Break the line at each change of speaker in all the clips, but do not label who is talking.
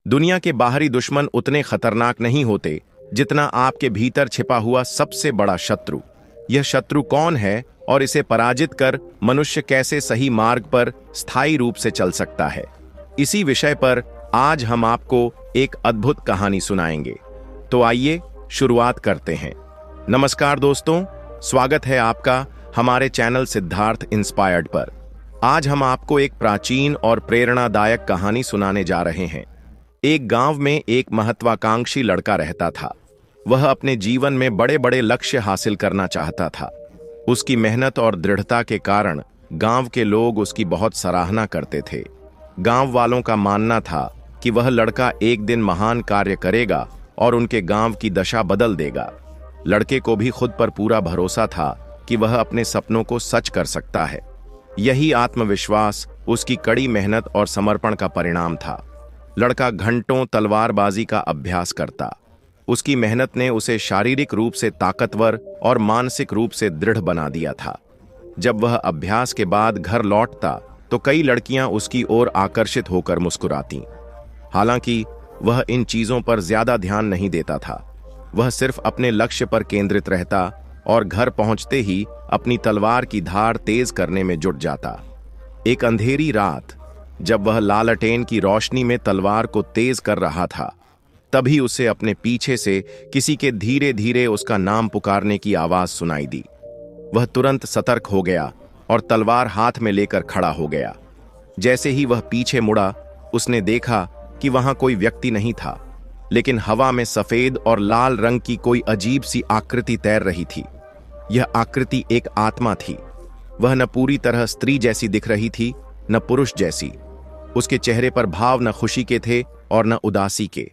दुनिया के बाहरी दुश्मन उतने खतरनाक नहीं होते जितना आपके भीतर छिपा हुआ सबसे बड़ा शत्रु। यह शत्रु कौन है और इसे पराजित कर मनुष्य कैसे सही मार्ग पर स्थायी रूप से चल सकता है, इसी विषय पर आज हम आपको एक अद्भुत कहानी सुनाएंगे। तो आइए शुरुआत करते हैं। नमस्कार दोस्तों, स्वागत है आपका हमारे चैनल सिद्धार्थ इंस्पायर्ड पर। आज हम आपको एक प्राचीन और प्रेरणादायक कहानी सुनाने जा रहे हैं। एक गांव में एक महत्वाकांक्षी लड़का रहता था। वह अपने जीवन में बड़े बड़े लक्ष्य हासिल करना चाहता था। उसकी मेहनत और दृढ़ता के कारण गांव के लोग उसकी बहुत सराहना करते थे। गांव वालों का मानना था कि वह लड़का एक दिन महान कार्य करेगा और उनके गांव की दशा बदल देगा। लड़के को भी खुद पर पूरा भरोसा था कि वह अपने सपनों को सच कर सकता है। यही आत्मविश्वास उसकी कड़ी मेहनत और समर्पण का परिणाम था। लड़का घंटों तलवारबाजी का अभ्यास करता। उसकी मेहनत ने उसे शारीरिक रूप से ताकतवर और मानसिक रूप से दृढ़ बना दिया था। जब वह अभ्यास के बाद घर लौटता तो कई लड़कियां उसकी ओर आकर्षित होकर मुस्कुरातीं। हालांकि वह इन चीजों पर ज्यादा ध्यान नहीं देता था। वह सिर्फ अपने लक्ष्य पर केंद्रित रहता और घर पहुंचते ही अपनी तलवार की धार तेज करने में जुट जाता। एक अंधेरी रात, जब वह लालटेन की रोशनी में तलवार को तेज कर रहा था, तभी उसे अपने पीछे से किसी के धीरे धीरे उसका नाम पुकारने की आवाज सुनाई दी। वह तुरंत सतर्क हो गया और तलवार हाथ में लेकर खड़ा हो गया। जैसे ही वह पीछे मुड़ा, उसने देखा कि वहां कोई व्यक्ति नहीं था, लेकिन हवा में सफेद और लाल रंग की कोई अजीब सी आकृति तैर रही थी। यह आकृति एक आत्मा थी। वह न पूरी तरह स्त्री जैसी दिख रही थी, न पुरुष जैसी। उसके चेहरे पर भाव न खुशी के थे और न उदासी के,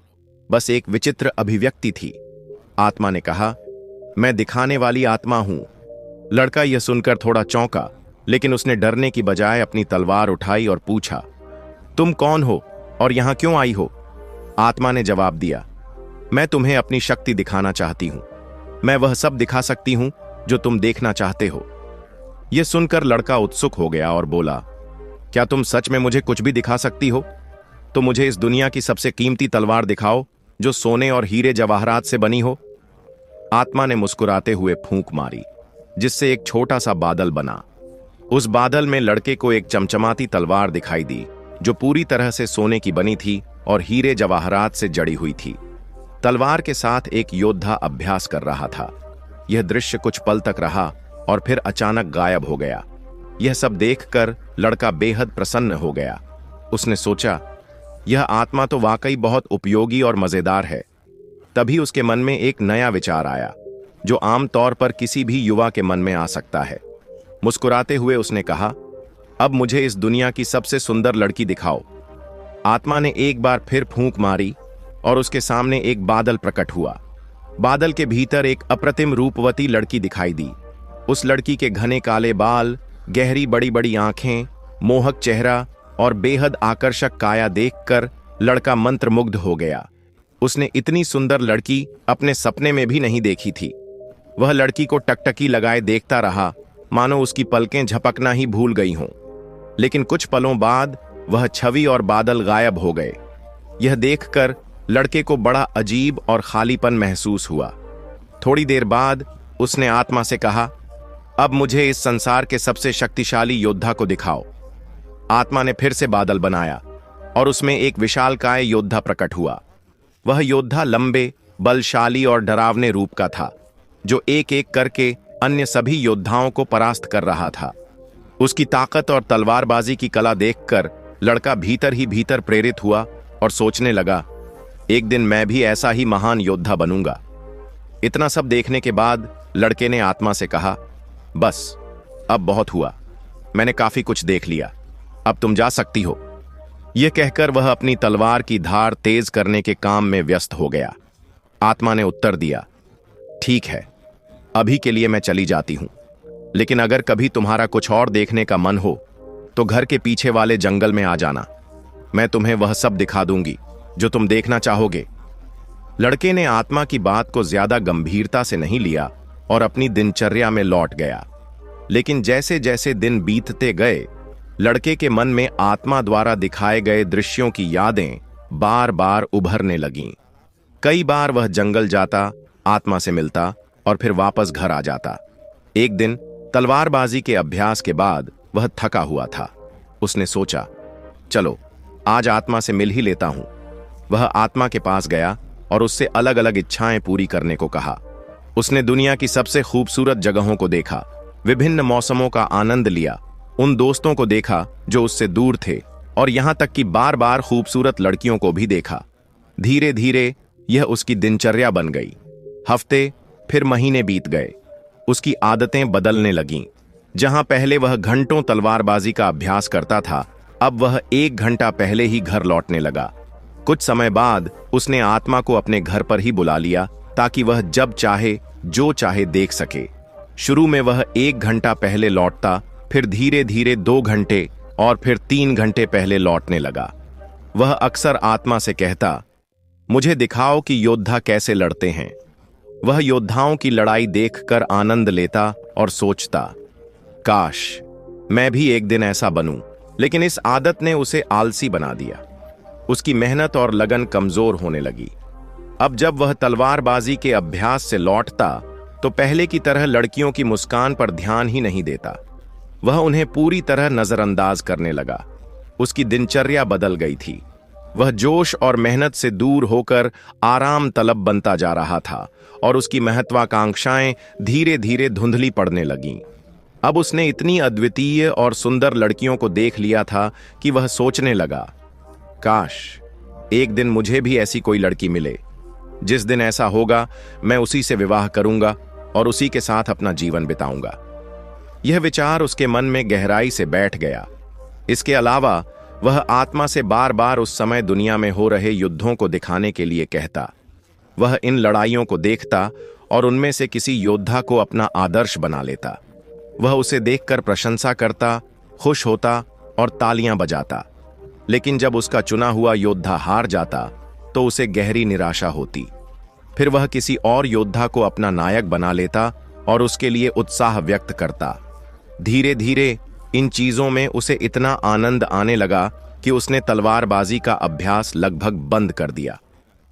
बस एक विचित्र अभिव्यक्ति थी। आत्मा ने कहा, मैं दिखाने वाली आत्मा हूं। लड़का यह सुनकर थोड़ा चौंका, लेकिन उसने डरने की बजाय अपनी तलवार उठाई और पूछा, तुम कौन हो और यहां क्यों आई हो? आत्मा ने जवाब दिया, मैं तुम्हें अपनी शक्ति दिखाना चाहती हूं। मैं वह सब दिखा सकती हूं जो तुम देखना चाहते हो। यह सुनकर लड़का उत्सुक हो गया और बोला, क्या तुम सच में मुझे कुछ भी दिखा सकती हो? तो मुझे इस दुनिया की सबसे कीमती तलवार दिखाओ जो सोने और हीरे जवाहरात से बनी हो। आत्मा ने मुस्कुराते हुए फूंक मारी, जिससे एक छोटा सा बादल बना। उस बादल में लड़के को एक चमचमाती तलवार दिखाई दी जो पूरी तरह से सोने की बनी थी और हीरे जवाहरात से जड़ी हुई थी। तलवार के साथ एक योद्धा अभ्यास कर रहा था। यह दृश्य कुछ पल तक रहा और फिर अचानक गायब हो गया। यह सब देखकर लड़का बेहद प्रसन्न हो गया। उसने सोचा, यह आत्मा तो वाकई बहुत उपयोगी और मजेदार है। तभी उसके मन में एक नया विचार आया, जो आमतौर पर किसी भी युवा के मन में आ सकता है। मुस्कुराते हुए उसने कहा, अब मुझे इस दुनिया की सबसे सुंदर लड़की दिखाओ। आत्मा ने एक बार फिर फूंक मारी और उसके सामने एक बादल प्रकट हुआ। बादल के भीतर एक अप्रतिम रूपवती लड़की दिखाई दी। उस लड़की के घने काले बाल, गहरी बड़ी बड़ी आंखें, मोहक चेहरा और बेहद आकर्षक काया देखकर लड़का मंत्रमुग्ध हो गया। उसने इतनी सुंदर लड़की अपने सपने में भी नहीं देखी थी। वह लड़की को टकटकी लगाए देखता रहा, मानो उसकी पलकें झपकना ही भूल गई हों। लेकिन कुछ पलों बाद वह छवि और बादल गायब हो गए। यह देखकर लड़के को बड़ा अजीब और खालीपन महसूस हुआ। थोड़ी देर बाद उसने आत्मा से कहा, अब मुझे इस संसार के सबसे शक्तिशाली योद्धा को दिखाओ। आत्मा ने फिर से बादल बनाया और उसमें एक विशालकाय योद्धा प्रकट हुआ। वह योद्धा लंबे, बलशाली और डरावने रूप का था, जो एक एक करके अन्य सभी योद्धाओं को परास्त कर रहा था। उसकी ताकत और तलवारबाजी की कला देखकर लड़का भीतर ही भीतर प्रेरित हुआ और सोचने लगा, एक दिन मैं भी ऐसा ही महान योद्धा बनूंगा। इतना सब देखने के बाद लड़के ने आत्मा से कहा, बस अब बहुत हुआ, मैंने काफी कुछ देख लिया, अब तुम जा सकती हो। यह कहकर वह अपनी तलवार की धार तेज करने के काम में व्यस्त हो गया। आत्मा ने उत्तर दिया, ठीक है, अभी के लिए मैं चली जाती हूं, लेकिन अगर कभी तुम्हारा कुछ और देखने का मन हो तो घर के पीछे वाले जंगल में आ जाना। मैं तुम्हें वह सब दिखा दूंगी जो तुम देखना चाहोगे। लड़के ने आत्मा की बात को ज्यादा गंभीरता से नहीं लिया और अपनी दिनचर्या में लौट गया। लेकिन जैसे जैसे दिन बीतते गए, लड़के के मन में आत्मा द्वारा दिखाए गए दृश्यों की यादें बार बार उभरने लगीं। कई बार वह जंगल जाता, आत्मा से मिलता और फिर वापस घर आ जाता। एक दिन तलवारबाजी के अभ्यास के बाद वह थका हुआ था। उसने सोचा, चलो आज आत्मा से मिल ही लेता हूं। वह आत्मा के पास गया और उससे अलग अलग इच्छाएं पूरी करने को कहा। उसने दुनिया की सबसे खूबसूरत जगहों को देखा, विभिन्न मौसमों का आनंद लिया, उन दोस्तों को देखा जो उससे दूर थे और यहां तक कि बार बार खूबसूरत लड़कियों को भी देखा। धीरे धीरे यह उसकी दिनचर्या बन गई। हफ्ते फिर महीने बीत गए। उसकी आदतें बदलने लगीं। जहां पहले वह घंटों तलवारबाजी का अभ्यास करता था, अब वह 1 घंटा पहले ही घर लौटने लगा। कुछ समय बाद उसने आत्मा को अपने घर पर ही बुला लिया ताकि वह जब चाहे जो चाहे देख सके। शुरू में वह 1 घंटा पहले लौटता, फिर धीरे धीरे 2 घंटे और फिर 3 घंटे पहले लौटने लगा। वह अक्सर आत्मा से कहता, मुझे दिखाओ कि योद्धा कैसे लड़ते हैं। वह योद्धाओं की लड़ाई देखकर आनंद लेता और सोचता, काश मैं भी एक दिन ऐसा बनूं। लेकिन इस आदत ने उसे आलसी बना दिया। उसकी मेहनत और लगन कमजोर होने लगी। अब जब वह तलवारबाजी के अभ्यास से लौटता तो पहले की तरह लड़कियों की मुस्कान पर ध्यान ही नहीं देता। वह उन्हें पूरी तरह नजरअंदाज करने लगा। उसकी दिनचर्या बदल गई थी। वह जोश और मेहनत से दूर होकर आराम तलब बनता जा रहा था और उसकी महत्वाकांक्षाएं धीरे धीरे धुंधली पड़ने लगीं। अब उसने इतनी अद्वितीय और सुंदर लड़कियों को देख लिया था कि वह सोचने लगा, काश एक दिन मुझे भी ऐसी कोई लड़की मिले। जिस दिन ऐसा होगा मैं उसी से विवाह करूंगा और उसी के साथ अपना जीवन बिताऊंगा। यह विचार उसके मन में गहराई से बैठ गया। इसके अलावा वह आत्मा से बार बार उस समय दुनिया में हो रहे युद्धों को दिखाने के लिए कहता। वह इन लड़ाइयों को देखता और उनमें से किसी योद्धा को अपना आदर्श बना लेता। वह उसे देखकर प्रशंसा करता, खुश होता और तालियां बजाता। लेकिन जब उसका चुना हुआ योद्धा हार जाता तो उसे गहरी निराशा होती। फिर वह किसी और योद्धा को अपना नायक बना लेता और उसके लिए उत्साह व्यक्त करता। धीरे धीरे इन चीजों में उसे इतना आनंद आने लगा कि उसने तलवारबाजी का अभ्यास लगभग बंद कर दिया।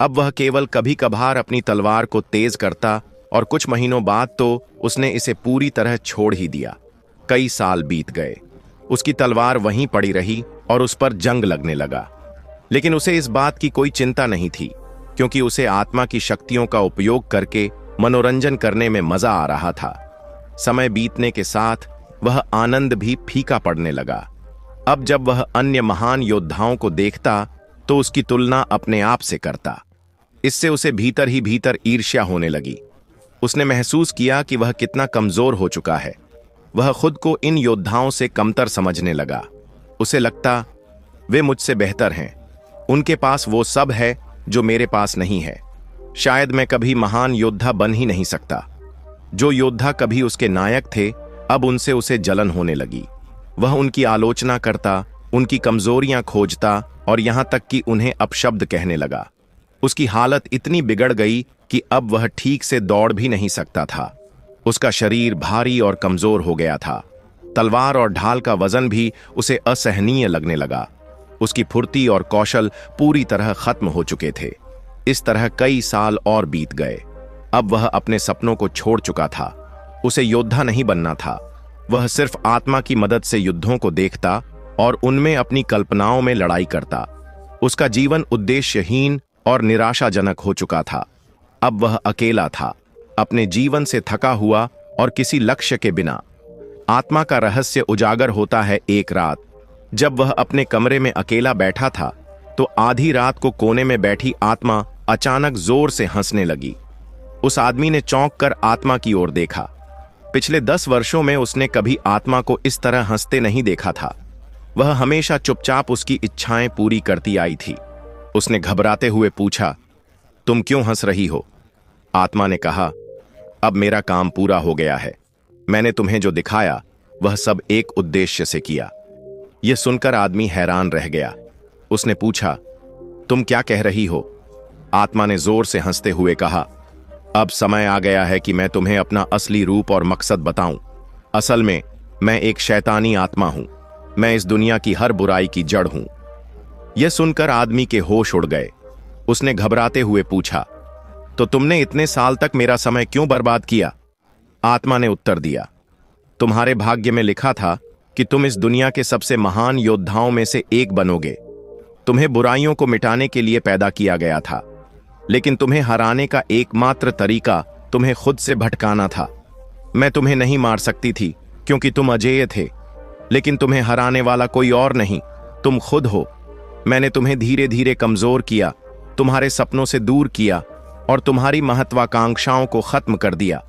अब वह केवल कभी कभार अपनी तलवार को तेज करता और कुछ महीनों बाद तो उसने इसे पूरी तरह छोड़ ही दिया। कई साल बीत गए। उसकी तलवार वहीं पड़ी रही और उस पर जंग लगने लगा। लेकिन उसे इस बात की कोई चिंता नहीं थी, क्योंकि उसे आत्मा की शक्तियों का उपयोग करके मनोरंजन करने में मजा आ रहा था। समय बीतने के साथ वह आनंद भी फीका पड़ने लगा। अब जब वह अन्य महान योद्धाओं को देखता तो उसकी तुलना अपने आप से करता। इससे उसे भीतर ही भीतर ईर्ष्या होने लगी। उसने महसूस किया कि वह कितना कमजोर हो चुका है। वह खुद को इन योद्धाओं से कमतर समझने लगा। उसे लगता, वे मुझसे बेहतर हैं, उनके पास वो सब है जो मेरे पास नहीं है। शायद मैं कभी महान योद्धा बन ही नहीं सकता। जो योद्धा कभी उसके नायक थे, अब उनसे उसे जलन होने लगी। वह उनकी आलोचना करता, उनकी कमजोरियां खोजता और यहां तक कि उन्हें अपशब्द कहने लगा। उसकी हालत इतनी बिगड़ गई कि अब वह ठीक से दौड़ भी नहीं सकता था। उसका शरीर भारी और कमजोर हो गया था। तलवार और ढाल का वजन भी उसे असहनीय लगने लगा। उसकी फुर्ती और कौशल पूरी तरह खत्म हो चुके थे। इस तरह कई साल और बीत गए। अब वह अपने सपनों को छोड़ चुका था। उसे योद्धा नहीं बनना था। वह सिर्फ आत्मा की मदद से युद्धों को देखता और उनमें अपनी कल्पनाओं में लड़ाई करता। उसका जीवन उद्देश्यहीन और निराशाजनक हो चुका था। अब वह अकेला था, अपने जीवन से थका हुआ और किसी लक्ष्य के बिना। आत्मा का रहस्य उजागर होता है एक रात, जब वह अपने कमरे में अकेला बैठा था तो आधी रात को कोने में बैठी आत्मा अचानक जोर से हंसने लगी। उस आदमी ने चौंक कर आत्मा की ओर देखा। पिछले 10 वर्षों में उसने कभी आत्मा को इस तरह हंसते नहीं देखा था। वह हमेशा चुपचाप उसकी इच्छाएं पूरी करती आई थी। उसने घबराते हुए पूछा, तुम क्यों हंस रही हो? आत्मा ने कहा, अब मेरा काम पूरा हो गया है। मैंने तुम्हें जो दिखाया वह सब एक उद्देश्य से किया। यह सुनकर आदमी हैरान रह गया। उसने पूछा, तुम क्या कह रही हो? आत्मा ने जोर से हंसते हुए कहा, अब समय आ गया है कि मैं तुम्हें अपना असली रूप और मकसद बताऊं। असल में मैं एक शैतानी आत्मा हूं। मैं इस दुनिया की हर बुराई की जड़ हूं। यह सुनकर आदमी के होश उड़ गए। उसने घबराते हुए पूछा, तो तुमने इतने साल तक मेरा समय क्यों बर्बाद किया? आत्मा ने उत्तर दिया, तुम्हारे भाग्य में लिखा था कि तुम इस दुनिया के सबसे महान योद्धाओं में से एक बनोगे। तुम्हें बुराइयों को मिटाने के लिए पैदा किया गया था, लेकिन तुम्हें हराने का एकमात्र तरीका तुम्हें खुद से भटकाना था। मैं तुम्हें नहीं मार सकती थी क्योंकि तुम अजेय थे, लेकिन तुम्हें हराने वाला कोई और नहीं, तुम खुद हो। मैंने तुम्हें धीरे धीरे कमजोर किया, तुम्हारे सपनों से दूर किया और तुम्हारी महत्वाकांक्षाओं को खत्म कर दिया।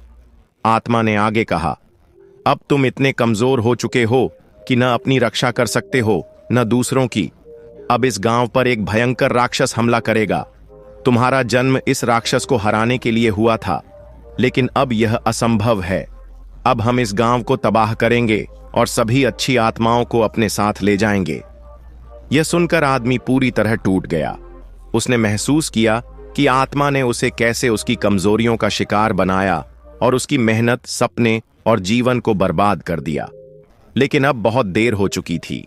आत्मा ने आगे कहा, अब तुम इतने कमजोर हो चुके हो कि न अपनी रक्षा कर सकते हो न दूसरों की। अब इस गांव पर एक भयंकर राक्षस हमला करेगा। तुम्हारा जन्म इस राक्षस को हराने के लिए हुआ था, लेकिन अब यह असंभव है। अब हम इस गांव को तबाह करेंगे और सभी अच्छी आत्माओं को अपने साथ ले जाएंगे। यह सुनकर आदमी पूरी तरह टूट गया। उसने महसूस किया कि आत्मा ने उसे कैसे उसकी कमजोरियों का शिकार बनाया और उसकी मेहनत, सपने और जीवन को बर्बाद कर दिया। लेकिन अब बहुत देर हो चुकी थी।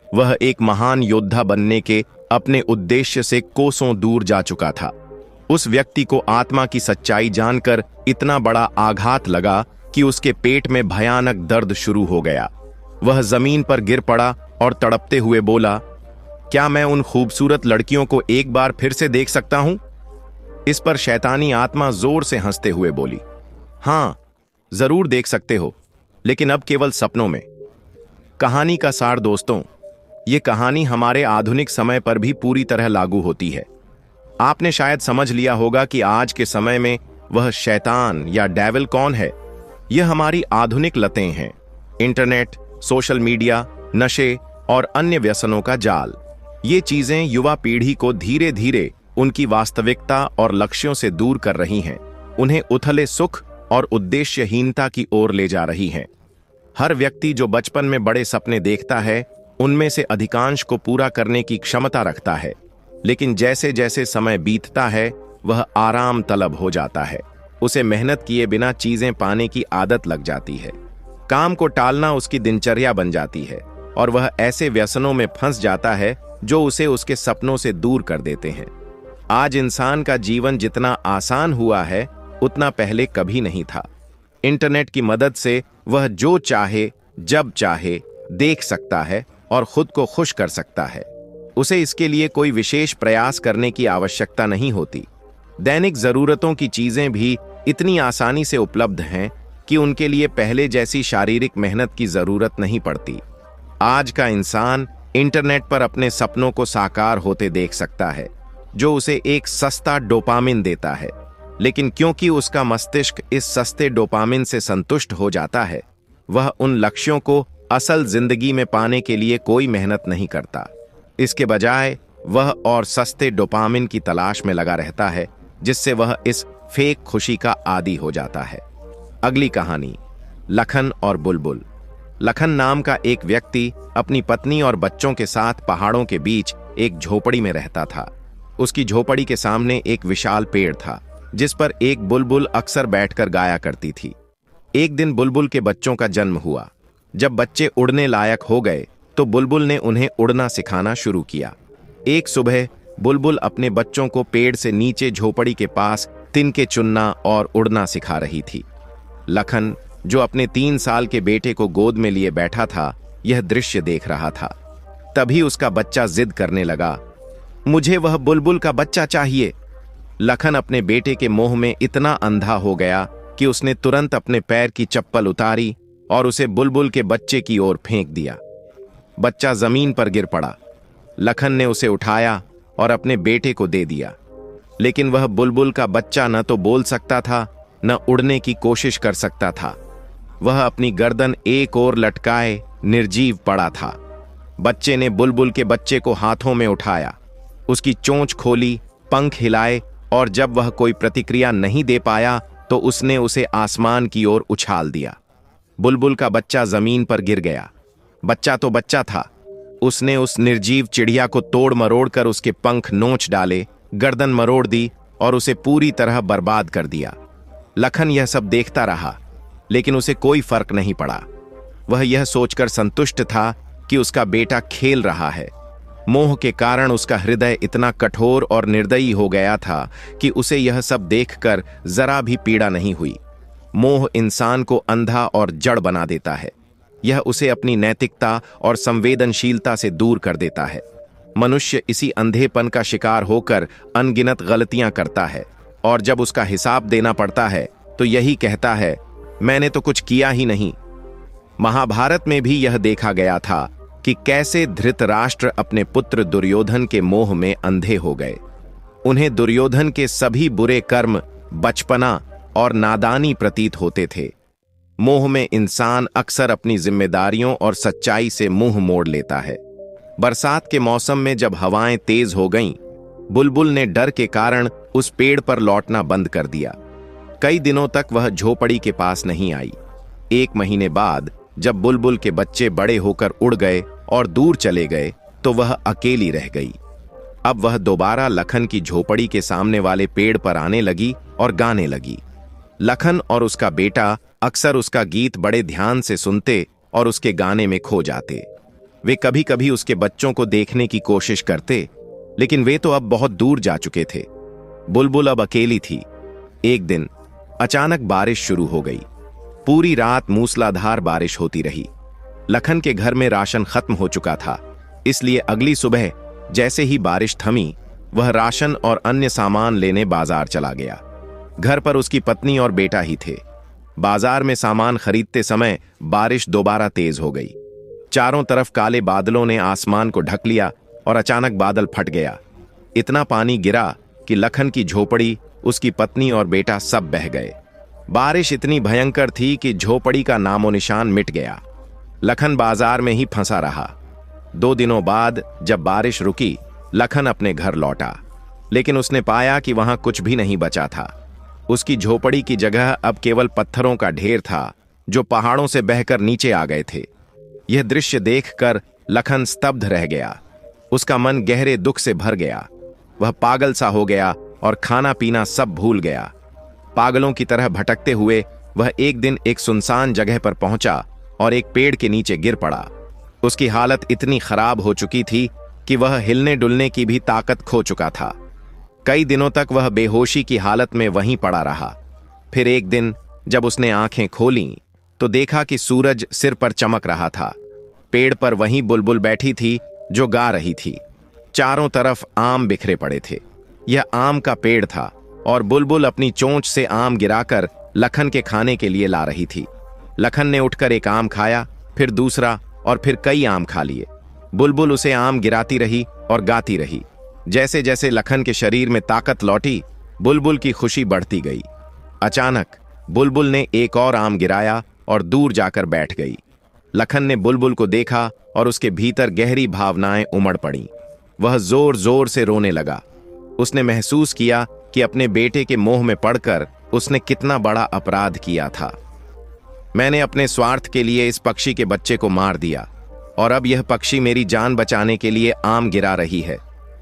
वह एक महान योद्धा बनने के अपने उद्देश्य से कोसों दूर जा चुका था। उस व्यक्ति को आत्मा की सच्चाई जानकर इतना बड़ा आघात लगा कि उसके पेट में भयानक दर्द शुरू हो गया। वह जमीन पर गिर पड़ा और तड़पते हुए बोला, क्या मैं उन खूबसूरत लड़कियों को एक बार फिर से देख सकता हूं? इस पर शैतानी आत्मा जोर से हंसते हुए बोली, हां, जरूर देख सकते हो, लेकिन अब केवल सपनों में। कहानी का सार दोस्तों, ये कहानी हमारे आधुनिक समय पर भी पूरी तरह लागू होती है। आपने शायद समझ लिया होगा कि आज के समय में वह शैतान या डेविल कौन है। यह हमारी आधुनिक लतें हैं, इंटरनेट, सोशल मीडिया, नशे और अन्य व्यसनों का जाल। ये चीजें युवा पीढ़ी को धीरे धीरे उनकी वास्तविकता और लक्ष्यों से दूर कर रही हैं, उन्हें उथले सुख और उद्देश्यहीनता की ओर ले जा रही हैं। हर व्यक्ति जो बचपन में बड़े सपने देखता है, उनमें से अधिकांश को पूरा करने की क्षमता रखता है, लेकिन जैसे जैसे समय बीतता है वह आराम तलब हो जाता है। उसे मेहनत किए बिना चीजें पाने की आदत लग जाती है। काम को टालना उसकी दिनचर्या बन जाती है और वह ऐसे व्यसनों में फंस जाता है जो उसे उसके सपनों से दूर कर देते हैं। आज इंसान का जीवन जितना आसान हुआ है, उतना पहले कभी नहीं था। इंटरनेट की मदद से वह जो चाहे, जब चाहे देख सकता है और खुद को खुश कर सकता है। उसे इसके लिए कोई विशेष प्रयास करने की आवश्यकता नहीं होती। दैनिक जरूरतों की चीजें भी इतनी आसानी से उपलब्ध हैं कि उनके लिए पहले जैसी शारीरिक मेहनत की जरूरत नहीं पड़ती। आज का इंसान इंटरनेट पर अपने सपनों को साकार होते देख सकता है, जो उसे एक सस्ता डोपामिन देता है। लेकिन क्योंकि उसका मस्तिष्क इस सस्ते डोपामिन से संतुष्ट हो जाता है, वह उन लक्ष्यों को असल जिंदगी में पाने के लिए कोई मेहनत नहीं करता। इसके बजाय वह और सस्ते डोपामिन की तलाश में लगा रहता है, जिससे वह इस फेक खुशी का आदी हो जाता है। अगली कहानी, लखन और बुलबुल। लखन नाम का एक व्यक्ति अपनी पत्नी और बच्चों के साथ पहाड़ों के बीच एक झोपड़ी में रहता था। उसकी झोपड़ी के सामने एक विशाल पेड़ था, जिस पर एक बुलबुल अक्सर बैठकर गाया करती थी। एक दिन बुलबुल के बच्चों का जन्म हुआ। जब बच्चे उड़ने लायक हो गए तो बुलबुल ने उन्हें उड़ना सिखाना शुरू किया। एक सुबह बुलबुल अपने बच्चों को पेड़ से नीचे झोपड़ी के पास तिनके चुनना और उड़ना सिखा रही थी। लखन, जो अपने 3 साल के बेटे को गोद में लिए बैठा था, यह दृश्य देख रहा था। तभी उसका बच्चा जिद करने लगा, मुझे वह बुलबुल का बच्चा चाहिए। लखन अपने बेटे के मोह में इतना अंधा हो गया कि उसने तुरंत अपने पैर की चप्पल उतारी और उसे बुलबुल के बच्चे की ओर फेंक दिया। बच्चा जमीन पर गिर पड़ा। लखन ने उसे उठाया और अपने बेटे को दे दिया, लेकिन वह बुलबुल का बच्चा न तो बोल सकता था, न उड़ने की कोशिश कर सकता था। वह अपनी गर्दन एक ओर लटकाए निर्जीव पड़ा था। बच्चे ने बुलबुल के बच्चे को हाथों में उठाया, उसकी चोंच खोली, पंख हिलाए और जब वह कोई प्रतिक्रिया नहीं दे पाया तो उसने उसे आसमान की ओर उछाल दिया। बुलबुल का बच्चा जमीन पर गिर गया। बच्चा तो बच्चा था, उसने उस निर्जीव चिड़िया को तोड़ मरोड़ कर उसके पंख नोच डाले, गर्दन मरोड़ दी और उसे पूरी तरह बर्बाद कर दिया। लखन यह सब देखता रहा, लेकिन उसे कोई फर्क नहीं पड़ा। वह यह सोचकर संतुष्ट था कि उसका बेटा खेल रहा है। मोह के कारण उसका हृदय इतना कठोर और निर्दयी हो गया था कि उसे यह सब देखकर जरा भी पीड़ा नहीं हुई। मोह इंसान को अंधा और जड़ बना देता है। यह उसे अपनी नैतिकता और संवेदनशीलता से दूर कर देता है। मनुष्य इसी अंधेपन का शिकार होकर अनगिनत गलतियां करता है और जब उसका हिसाब देना पड़ता है तो यही कहता है, मैंने तो कुछ किया ही नहीं। महाभारत में भी यह देखा गया था कि कैसे धृतराष्ट्र अपने पुत्र दुर्योधन के मोह में अंधे हो गए। उन्हें दुर्योधन के सभी बुरे कर्म बचपना और नादानी प्रतीत होते थे। मोह में इंसान अक्सर अपनी जिम्मेदारियों और सच्चाई से मुंह मोड़ लेता है। बरसात के मौसम में जब हवाएं तेज हो गईं, बुलबुल ने डर के कारण उस पेड़ पर लौटना बंद कर दिया। कई दिनों तक वह झोपड़ी के पास नहीं आई। 1 महीने बाद जब बुलबुल के बच्चे बड़े होकर उड़ गए और दूर चले गए तो वह अकेली रह गई। अब वह दोबारा लखन की झोपड़ी के सामने वाले पेड़ पर आने लगी और गाने लगी। लखन और उसका बेटा अक्सर उसका गीत बड़े ध्यान से सुनते और उसके गाने में खो जाते। वे कभी कभी उसके बच्चों को देखने की कोशिश करते, लेकिन वे तो अब बहुत दूर जा चुके थे। बुलबुल अब अकेली थी। एक दिन अचानक बारिश शुरू हो गई। पूरी रात मूसलाधार बारिश होती रही। लखन के घर में राशन खत्म हो चुका था, इसलिए अगली सुबह जैसे ही बारिश थमी, वह राशन और अन्य सामान लेने बाजार चला गया। घर पर उसकी पत्नी और बेटा ही थे। बाजार में सामान खरीदते समय बारिश दोबारा तेज हो गई। चारों तरफ काले बादलों ने आसमान को ढक लिया और अचानक बादल फट गया। इतना पानी गिरा कि लखन की झोपड़ी, उसकी पत्नी और बेटा सब बह गए। बारिश इतनी भयंकर थी कि झोपड़ी का नामो निशान मिट गया। लखन बाजार में ही फंसा रहा। 2 दिनों बाद जब बारिश रुकी, लखन अपने घर लौटा, लेकिन उसने पाया कि वहां कुछ भी नहीं बचा था। उसकी झोपड़ी की जगह अब केवल पत्थरों का ढेर था जो पहाड़ों से बहकर नीचे आ गए थे। यह दृश्य देखकर लखन स्तब्ध रह गया। उसका मन गहरे दुख से भर गया। वह पागल सा हो गया और खाना पीना सब भूल गया। पागलों की तरह भटकते हुए वह एक दिन एक सुनसान जगह पर पहुंचा और एक पेड़ के नीचे गिर पड़ा। उसकी हालत इतनी खराब हो चुकी थी कि वह हिलने डुलने की भी ताकत खो चुका था। कई दिनों तक वह बेहोशी की हालत में वहीं पड़ा रहा। फिर एक दिन जब उसने आंखें खोलीं तो देखा कि सूरज सिर पर चमक रहा था। पेड़ पर वहीं बुलबुल बैठी थी जो गा रही थी। चारों तरफ आम बिखरे पड़े थे। यह आम का पेड़ था और बुलबुल अपनी चोंच से आम गिराकर लखन के खाने के लिए ला रही थी। लखन ने उठकर एक आम खाया, फिर दूसरा और फिर कई आम खा लिए। बुलबुल उसे आम गिराती रही और गाती रही। जैसे जैसे लखन के शरीर में ताकत लौटी, बुलबुल की खुशी बढ़ती गई। अचानक बुलबुल ने एक और आम गिराया और दूर जाकर बैठ गई। लखन ने बुलबुल को देखा और उसके भीतर गहरी भावनाएं उमड़ पड़ीं। वह जोर जोर से रोने लगा। उसने महसूस किया कि अपने बेटे के मोह में पड़कर उसने कितना बड़ा अपराध किया था। मैंने अपने स्वार्थ के लिए इस पक्षी के बच्चे को मार दिया और अब यह पक्षी मेरी जान बचाने के लिए आम गिरा रही है,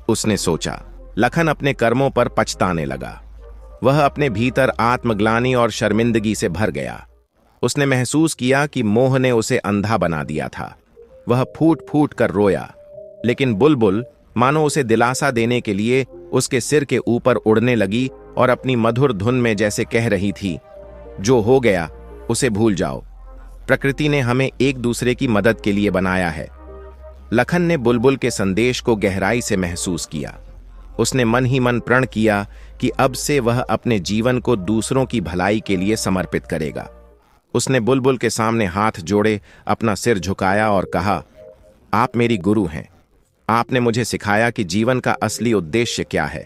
उसने सोचा। लखन अपने कर्मों पर पछताने लगा। वह अपने भीतर आत्मग्लानि और शर्मिंदगी से भर गया। उसने महसूस किया कि मोह ने उसे अंधा बना दिया था। वह फूट फूट कर रोया, लेकिन बुलबुल मानो उसे दिलासा देने के लिए उसके सिर के ऊपर उड़ने लगी और अपनी मधुर धुन में जैसे कह रही थी, जो हो गया उसे भूल जाओ। प्रकृति ने हमें एक दूसरे की मदद के लिए बनाया है। लखन ने बुलबुल के संदेश को गहराई से महसूस किया। उसने मन ही मन प्रण किया कि अब से वह अपने जीवन को दूसरों की भलाई के लिए समर्पित करेगा। उसने बुलबुल के सामने हाथ जोड़े अपना सिर झुकाया और कहा, आप मेरी गुरु हैं। आपने मुझे सिखाया कि जीवन का असली उद्देश्य क्या है।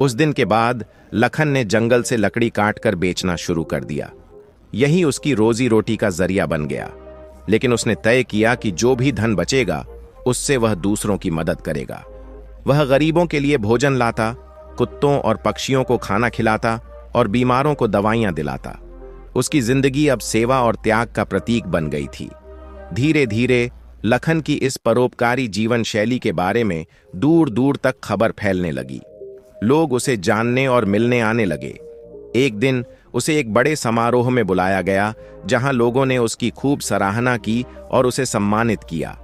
उस दिन के बाद लखन ने जंगल से लकड़ी काटकर बेचना शुरू कर दिया। यही उसकी रोजी रोटी का जरिया बन गया। लेकिन उसने तय किया कि जो भी धन बचेगा उससे वह दूसरों की मदद करेगा। वह गरीबों के लिए भोजन लाता, कुत्तों और पक्षियों को खाना खिलाता और बीमारों को दवाइयां दिलाता। उसकी जिंदगी अब सेवा और त्याग का प्रतीक बन गई थी। धीरे धीरे लखन की इस परोपकारी जीवन शैली के बारे में दूर दूर तक खबर फैलने लगी। लोग उसे जानने और मिलने आने लगे। एक दिन उसे एक बड़े समारोह में बुलाया गया, जहां लोगों ने उसकी खूब सराहना की और उसे सम्मानित किया।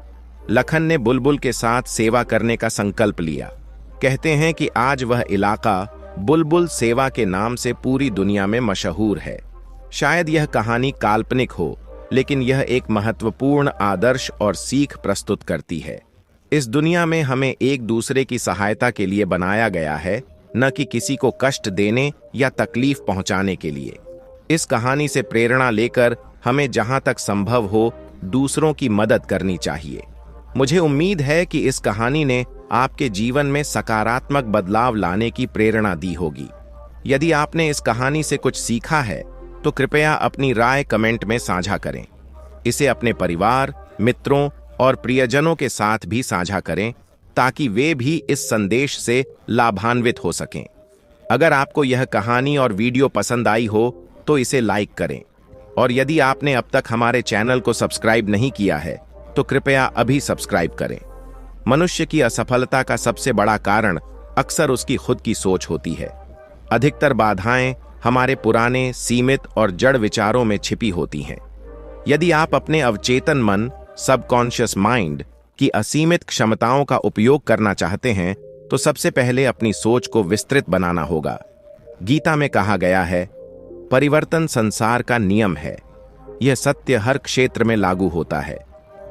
लखन ने बुलबुल के साथ सेवा करने का संकल्प लिया। कहते हैं कि आज वह इलाका बुलबुल सेवा के नाम से पूरी दुनिया में मशहूर है। शायद यह कहानी काल्पनिक हो, लेकिन यह एक महत्वपूर्ण आदर्श और सीख प्रस्तुत करती है। इस दुनिया में हमें एक दूसरे की सहायता के लिए बनाया गया है, न कि किसी को कष्ट देने या तकलीफ पहुंचाने के लिए। इस कहानी से प्रेरणा लेकर हमें जहां तक संभव हो दूसरों की मदद करनी चाहिए। मुझे उम्मीद है कि इस कहानी ने आपके जीवन में सकारात्मक बदलाव लाने की प्रेरणा दी होगी। यदि आपने इस कहानी से कुछ सीखा है तो कृपया अपनी राय कमेंट में साझा करें। इसे अपने परिवार, मित्रों और प्रियजनों के साथ भी साझा करें ताकि वे भी इस संदेश से लाभान्वित हो सकें। अगर आपको यह कहानी और वीडियो पसंद आई हो तो इसे लाइक करें, और यदि आपने अब तक हमारे चैनल को सब्सक्राइब नहीं किया है तो कृपया अभी सब्सक्राइब करें। मनुष्य की असफलता का सबसे बड़ा कारण अक्सर उसकी खुद की सोच होती है। अधिकतर बाधाएं हमारे पुराने, सीमित और जड़ विचारों में छिपी होती हैं। यदि आप अपने अवचेतन मन, सबकॉन्शियस माइंड की असीमित क्षमताओं का उपयोग करना चाहते हैं तो सबसे पहले अपनी सोच को विस्तृत बनाना होगा। गीता में कहा गया है, परिवर्तन संसार का नियम है। यह सत्य हर क्षेत्र में लागू होता है।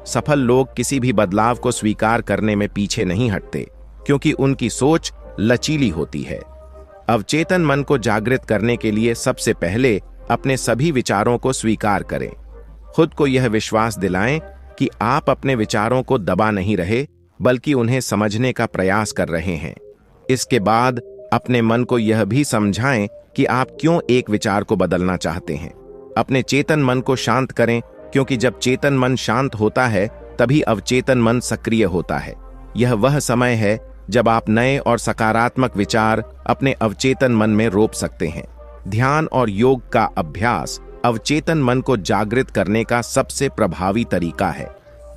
सफल लोग किसी भी बदलाव को स्वीकार करने में पीछे नहीं हटते, क्योंकि उनकी सोच लचीली होती है। अवचेतन मन को जागृत करने के लिए सबसे पहले अपने सभी विचारों को स्वीकार करें। खुद को यह विश्वास दिलाएं कि आप अपने विचारों को दबा नहीं रहे, बल्कि उन्हें समझने का प्रयास कर रहे हैं। इसके बाद अपने मन को यह भी समझाएं कि आप क्यों एक विचार को बदलना चाहते हैं। अपने चेतन मन को शांत करें, क्योंकि जब चेतन मन शांत होता है तभी अवचेतन मन सक्रिय होता है। यह वह समय है जब आप नए और सकारात्मक विचार अपने अवचेतन मन में रोप सकते हैं। ध्यान और योग का अभ्यास अवचेतन मन को जागृत करने का सबसे प्रभावी तरीका है।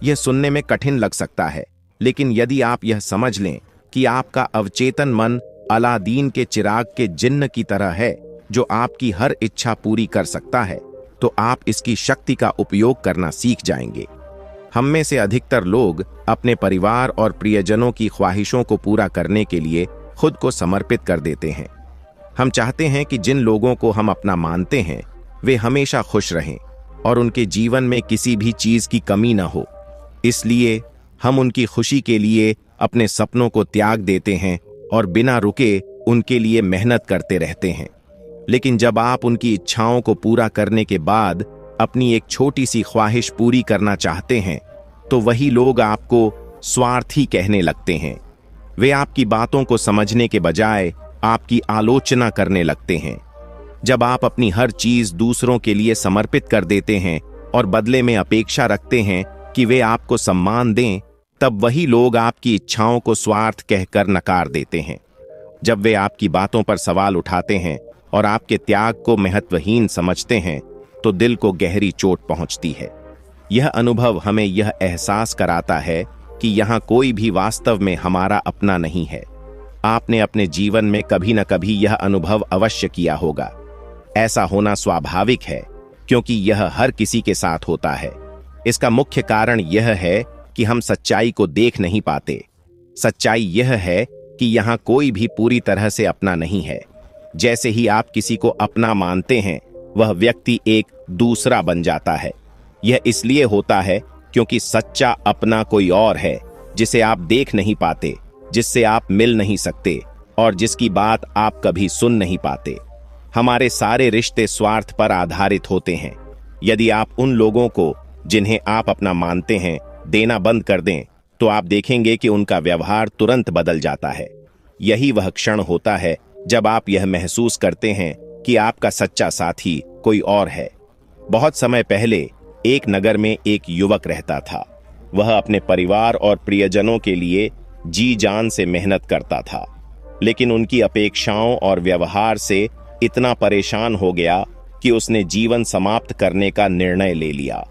यह सुनने में कठिन लग सकता है, लेकिन यदि आप यह समझ लें कि आपका अवचेतन मन अलादीन के चिराग के जिन्न की तरह है जो आपकी हर इच्छा पूरी कर सकता है, तो आप इसकी शक्ति का उपयोग करना सीख जाएंगे। हम में से अधिकतर लोग अपने परिवार और प्रियजनों की ख्वाहिशों को पूरा करने के लिए खुद को समर्पित कर देते हैं। हम चाहते हैं कि जिन लोगों को हम अपना मानते हैं वे हमेशा खुश रहें और उनके जीवन में किसी भी चीज की कमी न हो। इसलिए हम उनकी खुशी के लिए अपने सपनों को त्याग देते हैं और बिना रुके उनके लिए मेहनत करते रहते हैं। लेकिन जब आप उनकी इच्छाओं को पूरा करने के बाद अपनी एक छोटी सी ख्वाहिश पूरी करना चाहते हैं तो वही लोग आपको स्वार्थी कहने लगते हैं। वे आपकी बातों को समझने के बजाय आपकी आलोचना करने लगते हैं। जब आप अपनी हर चीज दूसरों के लिए समर्पित कर देते हैं और बदले में अपेक्षा रखते हैं कि वे आपको सम्मान दें, तब वही लोग आपकी इच्छाओं को स्वार्थ कहकर नकार देते हैं। जब वे आपकी बातों पर सवाल उठाते हैं और आपके त्याग को महत्वहीन समझते हैं तो दिल को गहरी चोट पहुंचती है। यह अनुभव हमें यह एहसास कराता है कि यहाँ कोई भी वास्तव में हमारा अपना नहीं है। आपने अपने जीवन में कभी न कभी यह अनुभव अवश्य किया होगा। ऐसा होना स्वाभाविक है, क्योंकि यह हर किसी के साथ होता है। इसका मुख्य कारण यह है कि हम सच्चाई को देख नहीं पाते। सच्चाई यह है कि यहाँ कोई भी पूरी तरह से अपना नहीं है। जैसे ही आप किसी को अपना मानते हैं, वह व्यक्ति एक दूसरा बन जाता है। यह इसलिए होता है क्योंकि सच्चा अपना कोई और है, जिसे आप देख नहीं पाते, जिससे आप मिल नहीं सकते और जिसकी बात आप कभी सुन नहीं पाते। हमारे सारे रिश्ते स्वार्थ पर आधारित होते हैं। यदि आप उन लोगों को जिन्हें आप अपना मानते हैं देना बंद कर दें, तो आप देखेंगे कि उनका व्यवहार तुरंत बदल जाता है। यही वह क्षण होता है जब आप यह महसूस करते हैं कि आपका सच्चा साथी कोई और है। बहुत समय पहले एक नगर में एक युवक रहता था। वह अपने परिवार और प्रियजनों के लिए जी जान से मेहनत करता था, लेकिन उनकी अपेक्षाओं और व्यवहार से इतना परेशान हो गया कि उसने जीवन समाप्त करने का निर्णय ले लिया।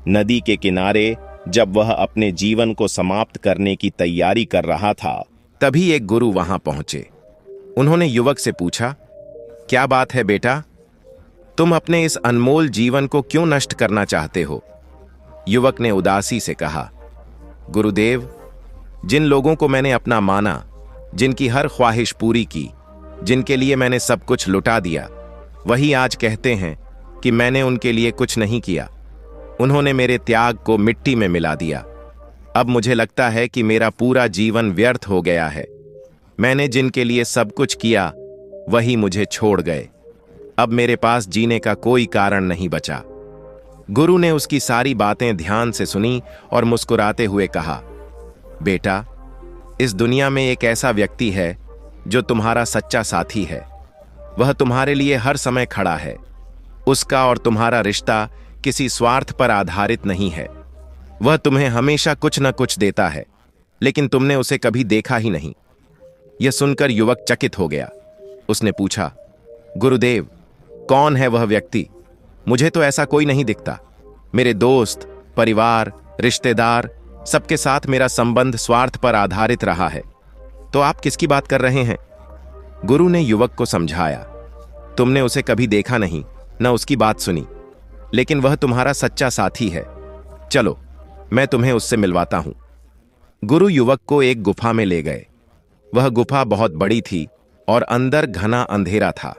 नदी के किनारे जब वह अपने जीवन को समाप्त करने की तैयारी कर रहा था, तभी एक गुरु वहां पहुंचे। उन्होंने युवक से पूछा, क्या बात है बेटा, तुम अपने इस अनमोल जीवन को क्यों नष्ट करना चाहते हो? युवक ने उदासी से कहा, गुरुदेव, जिन लोगों को मैंने अपना माना, जिनकी हर ख्वाहिश पूरी की, जिनके लिए मैंने सब कुछ लुटा दिया, वही आज कहते हैं कि मैंने उनके लिए कुछ नहीं किया। उन्होंने मेरे त्याग को मिट्टी में मिला दिया। अब मुझे लगता है कि मेरा पूरा जीवन व्यर्थ हो गया है। मैंने जिनके लिए सब कुछ किया वही मुझे छोड़ गए। अब मेरे पास जीने का कोई कारण नहीं बचा। गुरु ने उसकी सारी बातें ध्यान से सुनी और मुस्कुराते हुए कहा, बेटा, इस दुनिया में एक ऐसा व्यक्ति है जो तुम्हारा सच्चा साथी है। वह तुम्हारे लिए हर समय खड़ा है। उसका और तुम्हारा रिश्ता किसी स्वार्थ पर आधारित नहीं है। वह तुम्हें हमेशा कुछ न कुछ देता है, लेकिन तुमने उसे कभी देखा ही नहीं। यह सुनकर युवक चकित हो गया। उसने पूछा, गुरुदेव, कौन है वह व्यक्ति? मुझे तो ऐसा कोई नहीं दिखता। मेरे दोस्त, परिवार, रिश्तेदार, सबके साथ मेरा संबंध स्वार्थ पर आधारित रहा है। तो आप किसकी बात कर रहे हैं? गुरु ने युवक को समझाया, तुमने उसे कभी देखा नहीं, न उसकी बात सुनी, लेकिन वह तुम्हारा सच्चा साथी है। चलो, मैं तुम्हें उससे मिलवाता हूं। गुरु युवक को एक गुफा में ले गए। वह गुफा बहुत बड़ी थी और अंदर घना अंधेरा था।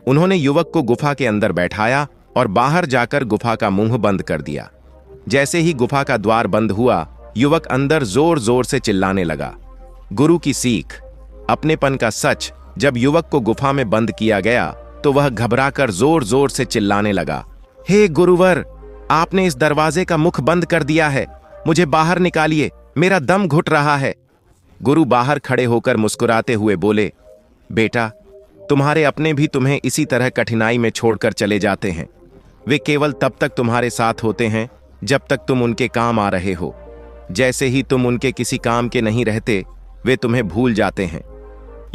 उन्होंने युवक को गुफा के अंदर बैठाया और बाहर जाकर गुफा का मुंह बंद कर दिया। जैसे ही गुफा का द्वार बंद हुआ, युवक अंदर जोर जोर से चिल्लाने लगा। गुरु की सीख, अपनेपन का सच। जब युवक को गुफा में बंद किया गया तो वह घबराकर जोर जोर से चिल्लाने लगा, हे गुरुवर, आपने इस दरवाजे का मुख बंद कर दिया है। मुझे बाहर निकालिए, मेरा दम घुट रहा है। गुरु बाहर खड़े होकर मुस्कुराते हुए बोले, बेटा, तुम्हारे अपने भी तुम्हें इसी तरह कठिनाई में छोड़कर चले जाते हैं। वे केवल तब तक तुम्हारे साथ होते हैं जब तक तुम उनके काम आ रहे हो। जैसे ही तुम उनके किसी काम के नहीं रहते, वे तुम्हें भूल जाते हैं।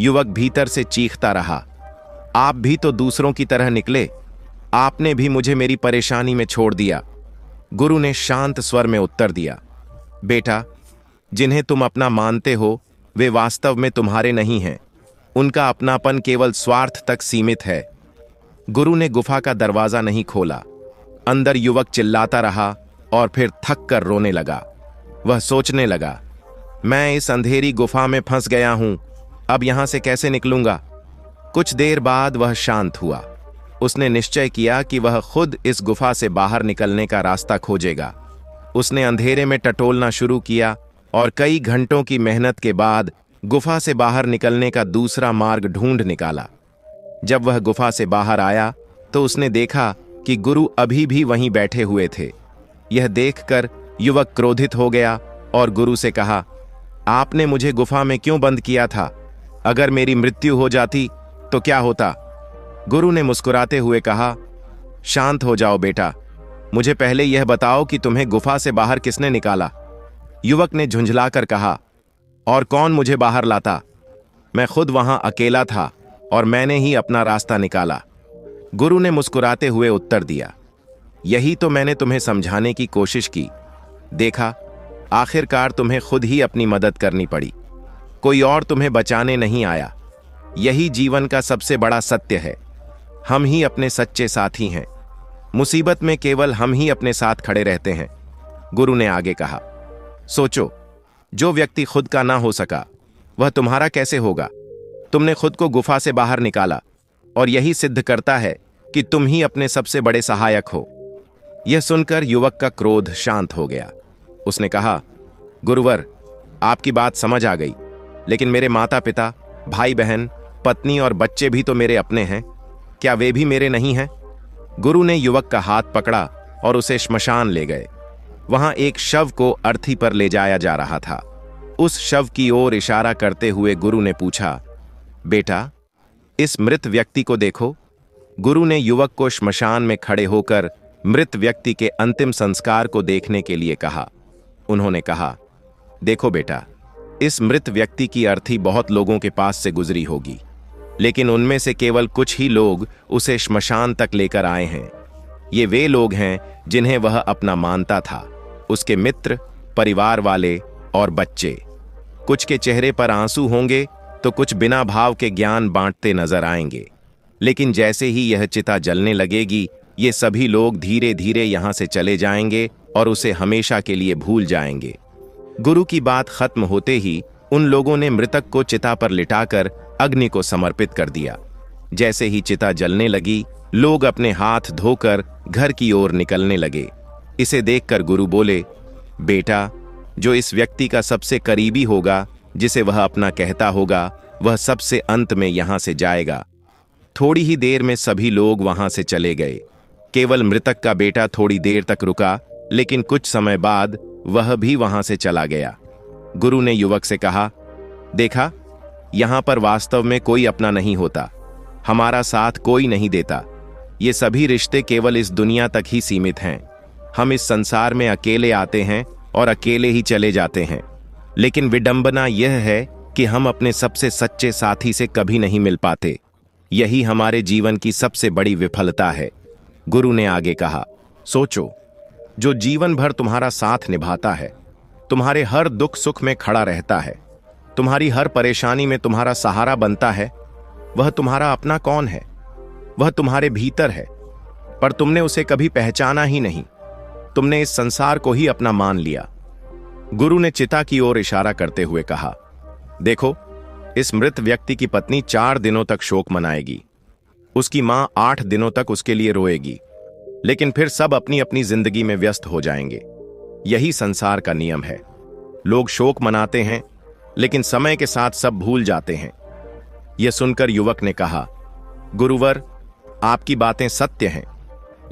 युवक भीतर से चीखता रहा, आप भी तो दूसरों की तरह निकले। आपने भी मुझे मेरी परेशानी में छोड़ दिया। गुरु ने शांत स्वर में उत्तर दिया, बेटा, जिन्हें तुम अपना मानते हो वे वास्तव में तुम्हारे नहीं हैं। उनका अपनापन केवल स्वार्थ तक सीमित है। गुरु ने गुफा का दरवाजा नहीं खोला। अंदर युवक चिल्लाता रहा और फिर थक कर रोने लगा। वह सोचने लगा, मैं इस अंधेरी गुफा में फंस गया हूं, अब यहां से कैसे निकलूंगा। कुछ देर बाद वह शांत हुआ। उसने निश्चय किया कि वह खुद इस गुफा से बाहर निकलने का रास्ता खोजेगा। उसने अंधेरे में टटोलना शुरू किया और कई घंटों की मेहनत के बाद गुफा से बाहर निकलने का दूसरा मार्ग ढूंढ निकाला। जब वह गुफा से बाहर आया तो उसने देखा कि गुरु अभी भी वहीं बैठे हुए थे। यह देखकर युवक क्रोधित हो गया और गुरु से कहा, आपने मुझे गुफा में क्यों बंद किया था? अगर मेरी मृत्यु हो जाती तो क्या होता? गुरु ने मुस्कुराते हुए कहा, शांत हो जाओ बेटा, मुझे पहले यह बताओ कि तुम्हें गुफा से बाहर किसने निकाला? युवक ने झुंझलाकर कहा, और कौन मुझे बाहर लाता? मैं खुद वहां अकेला था और मैंने ही अपना रास्ता निकाला। गुरु ने मुस्कुराते हुए उत्तर दिया, यही तो मैंने तुम्हें समझाने की कोशिश की। देखा, आखिरकार तुम्हें खुद ही अपनी मदद करनी पड़ी। कोई और तुम्हें बचाने नहीं आया। यही जीवन का सबसे बड़ा सत्य है। हम ही अपने सच्चे साथी हैं। मुसीबत में केवल हम ही अपने साथ खड़े रहते हैं। गुरु ने आगे कहा, सोचो, जो व्यक्ति खुद का ना हो सका वह तुम्हारा कैसे होगा? तुमने खुद को गुफा से बाहर निकाला और यही सिद्ध करता है कि तुम ही अपने सबसे बड़े सहायक हो। यह सुनकर युवक का क्रोध शांत हो गया। उसने कहा, गुरुवर, आपकी बात समझ आ गई, लेकिन मेरे माता पिता, भाई बहन, पत्नी और बच्चे भी तो मेरे अपने हैं। क्या वे भी मेरे नहीं हैं? गुरु ने युवक का हाथ पकड़ा और उसे श्मशान ले गए। वहां एक शव को अर्थी पर ले जाया जा रहा था। उस शव की ओर इशारा करते हुए गुरु ने पूछा, बेटा, इस मृत व्यक्ति को देखो। गुरु ने युवक को श्मशान में खड़े होकर मृत व्यक्ति के अंतिम संस्कार को देखने के लिए कहा। उन्होंने कहा, देखो बेटा, इस मृत व्यक्ति की अर्थी बहुत लोगों के पास से गुजरी होगी, लेकिन उनमें से केवल कुछ ही लोग उसे श्मशान तक लेकर आए हैं। ये वे लोग हैं जिन्हें वह अपना मानता था, उसके मित्र, परिवार वाले और बच्चे। कुछ के चेहरे पर आंसू होंगे तो कुछ बिना भाव के ज्ञान बांटते नजर आएंगे, लेकिन जैसे ही यह चिता जलने लगेगी, ये सभी लोग धीरे धीरे यहां से चले जाएंगे और उसे हमेशा के लिए भूल जाएंगे। गुरु की बात खत्म होते ही उन लोगों ने मृतक को चिता पर लिटाकर अग्नि को समर्पित कर दिया। जैसे ही चिता जलने लगी, लोग अपने हाथ धोकर घर की ओर निकलने लगे। इसे देखकर गुरु बोले, बेटा, जो इस व्यक्ति का सबसे करीबी होगा, जिसे वह अपना कहता होगा, वह सबसे अंत में यहां से जाएगा। थोड़ी ही देर में सभी लोग वहां से चले गए। केवल मृतक का बेटा थोड़ी देर तक रुका, लेकिन कुछ समय बाद वह भी वहां से चला गया। गुरु ने युवक से कहा, देखा, यहां पर वास्तव में कोई अपना नहीं होता, हमारा साथ कोई नहीं देता। ये सभी रिश्ते केवल इस दुनिया तक ही सीमित हैं। हम इस संसार में अकेले आते हैं और अकेले ही चले जाते हैं, लेकिन विडंबना यह है कि हम अपने सबसे सच्चे साथी से कभी नहीं मिल पाते। यही हमारे जीवन की सबसे बड़ी विफलता है। गुरु ने आगे कहा, सोचो, जो जीवन भर तुम्हारा साथ निभाता है, तुम्हारे हर दुख सुख में खड़ा रहता है, तुम्हारी हर परेशानी में तुम्हारा सहारा बनता है, वह तुम्हारा अपना कौन है? वह तुम्हारे भीतर है, पर तुमने उसे कभी पहचाना ही नहीं। तुमने इस संसार को ही अपना मान लिया। गुरु ने चिता की ओर इशारा करते हुए कहा, देखो, इस मृत व्यक्ति की पत्नी 4 दिनों तक शोक मनाएगी, उसकी मां 8 दिनों तक उसके लिए रोएगी, लेकिन फिर सब अपनी अपनी जिंदगी में व्यस्त हो जाएंगे। यही संसार का नियम है। लोग शोक मनाते हैं, लेकिन समय के साथ सब भूल जाते हैं। यह सुनकर युवक ने कहा, गुरुवर, आपकी बातें सत्य हैं,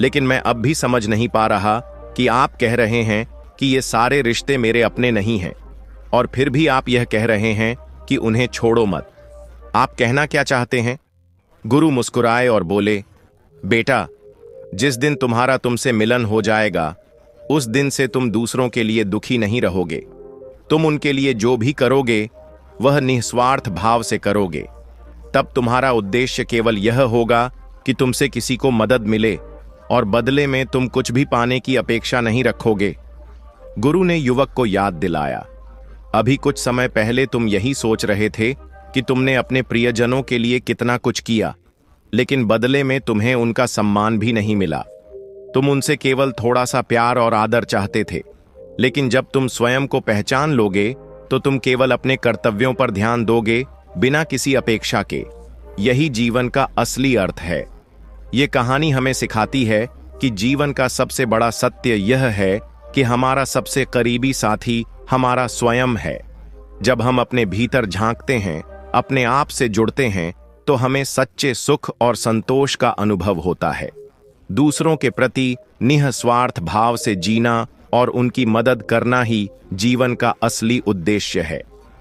लेकिन मैं अब भी समझ नहीं पा रहा कि आप कह रहे हैं कि ये सारे रिश्ते मेरे अपने नहीं हैं, और फिर भी आप यह कह रहे हैं कि उन्हें छोड़ो मत। आप कहना क्या चाहते हैं? गुरु मुस्कुराए और बोले, बेटा, जिस दिन तुम्हारा तुमसे मिलन हो जाएगा, उस दिन से तुम दूसरों के लिए दुखी नहीं रहोगे। तुम उनके लिए जो भी करोगे, वह निस्वार्थ भाव से करोगे। तब तुम्हारा उद्देश्य केवल यह होगा कि तुमसे किसी को मदद मिले, और बदले में तुम कुछ भी पाने की अपेक्षा नहीं रखोगे। गुरु ने युवक को याद दिलाया, अभी कुछ समय पहले तुम यही सोच रहे थे कि तुमने अपने प्रियजनों के लिए कितना कुछ किया, लेकिन बदले में तुम्हें उनका सम्मान भी नहीं मिला। तुम उनसे केवल थोड़ा सा प्यार और आदर चाहते थे, लेकिन जब तुम स्वयं को पहचान लोगे, तो तुम केवल अपने कर्तव्यों पर ध्यान दोगे, बिना किसी अपेक्षा के। यही जीवन का असली अर्थ है। ये कहानी हमें सिखाती है कि जीवन का सबसे बड़ा सत्य यह है कि हमारा सबसे करीबी साथी हमारा स्वयं है। जब हम अपने भीतर झांकते हैं, अपने आप से जुड़ते हैं, तो हमें सच्चे सुख और संतोष का अनुभव होता है। दूसरों के प्रति निस्वार्थ भाव से जीना और उनकी मदद करना ही जीवन का असली उद्देश्य है।